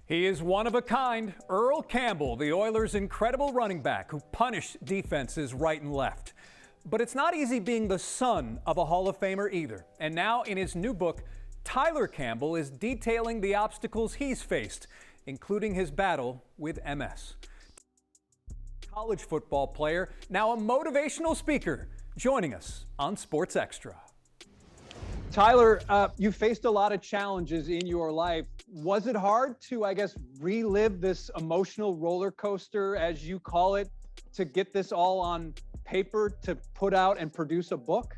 He is one of a kind, Earl Campbell, the Oilers' incredible running back who punished defenses right and left. But it's not easy being the son of a Hall of Famer either. And now in his new book, Tyler Campbell is detailing the obstacles he's faced, including his battle with MS. College football player, now a motivational speaker, joining us on Sports Extra. Tyler, you faced a lot of challenges in your life. Was it hard to, relive this emotional roller coaster, as you call it, to get this all on paper, to put out and produce a book?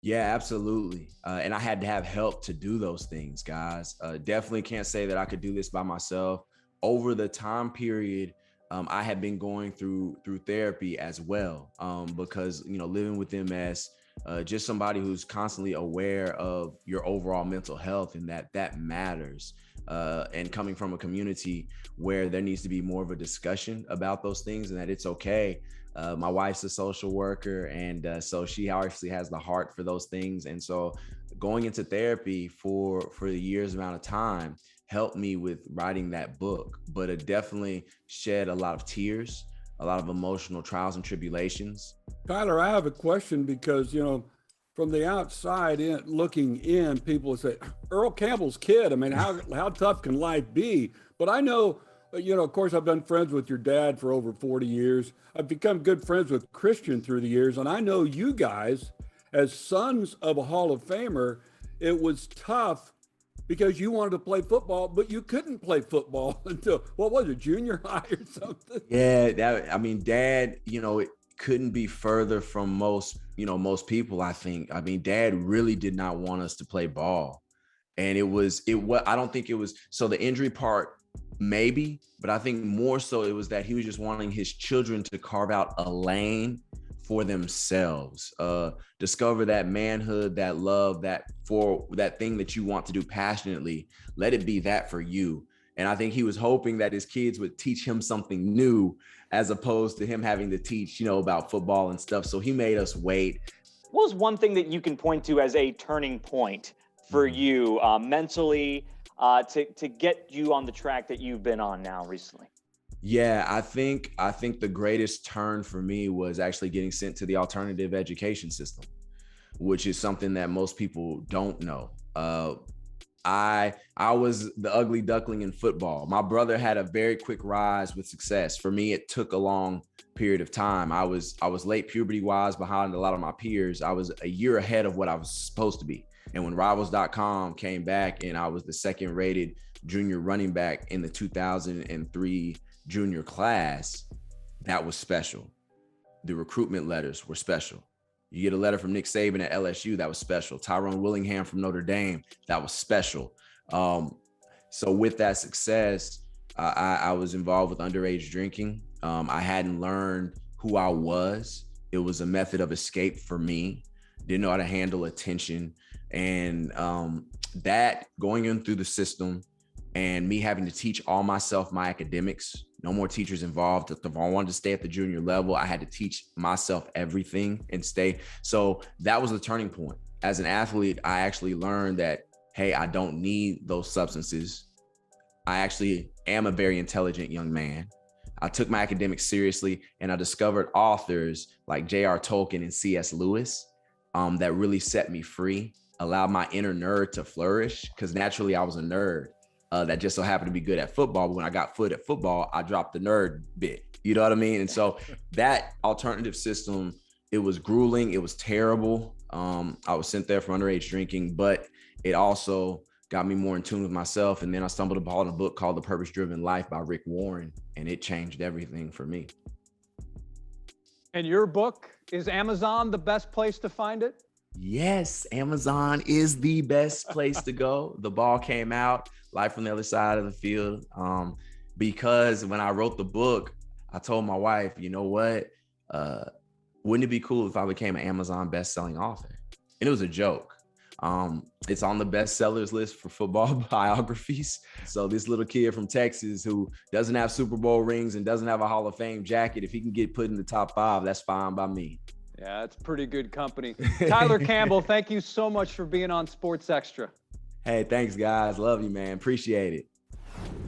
Yeah, absolutely. And I had to have help to do those things, guys. Definitely can't say that I could do this by myself. Over the time period, I had been going through therapy as well, because, living with MS, just somebody who's constantly aware of your overall mental health and that matters. And coming from a community where there needs to be more of a discussion about those things and that it's okay. My wife's a social worker, and so she obviously has the heart for those things. And so going into therapy for the years amount of time helped me with writing that book, but it definitely shed a lot of tears, a lot of emotional trials and tribulations. Tyler, I have a question because, from the outside looking in, people say, Earl Campbell's kid. I mean, how tough can life be? But I know, of course, I've been friends with your dad for over 40 years. I've become good friends with Christian through the years. And I know you guys, as sons of a Hall of Famer, it was tough because you wanted to play football, but you couldn't play football until, what was it, junior high or something? Yeah, Dad, it couldn't be further from most people, I think. Dad really did not want us to play ball. And I don't think it was, so the injury part, maybe, but I think more so it was that he was just wanting his children to carve out a lane for themselves, discover that manhood, that love, that thing that you want to do passionately. Let it be that for you. And I think he was hoping that his kids would teach him something new, as opposed to him having to teach, about football and stuff. So he made us wait. What was one thing that you can point to as a turning point for you mentally to get you on the track that you've been on now recently? Yeah, I think the greatest turn for me was actually getting sent to the alternative education system, which is something that most people don't know. I was the ugly duckling in football. My brother had a very quick rise with success. For me, it took a long period of time. I was late puberty-wise behind a lot of my peers. I was a year ahead of what I was supposed to be. And when Rivals.com came back and I was the second rated junior running back in the 2003 junior class, that was special. The recruitment letters were special. You get a letter from Nick Saban at LSU, that was special. Tyrone Willingham from Notre Dame, that was special. So with that success, I was involved with underage drinking. I hadn't learned who I was. It was a method of escape for me. Didn't know how to handle attention. And that going in through the system and me having to teach all myself my academics, no more teachers involved. If I wanted to stay at the junior level, I had to teach myself everything and stay. So that was a turning point. As an athlete, I actually learned that, hey, I don't need those substances. I actually am a very intelligent young man. I took my academics seriously, and I discovered authors like J.R. Tolkien and C.S. Lewis that really set me free, allowed my inner nerd to flourish, because naturally I was a nerd. That just so happened to be good at football. But when I got good at football, I dropped the nerd bit. You know what I mean? And so that alternative system, it was grueling. It was terrible. I was sent there for underage drinking, but it also got me more in tune with myself. And then I stumbled upon a book called The Purpose-Driven Life by Rick Warren, and it changed everything for me. And your book, is Amazon the best place to find it? Yes, Amazon is the best place to go. The ball came out, Life from the Other Side of the Field. Because when I wrote the book, I told my wife, you know what? Wouldn't it be cool if I became an Amazon best-selling author? And it was a joke. It's on the bestsellers list for football biographies. So this little kid from Texas who doesn't have Super Bowl rings and doesn't have a Hall of Fame jacket, if he can get put in the top 5, that's fine by me. Yeah, it's pretty good company. Tyler Campbell, thank you so much for being on Sports Extra. Hey, thanks, guys. Love you, man. Appreciate it.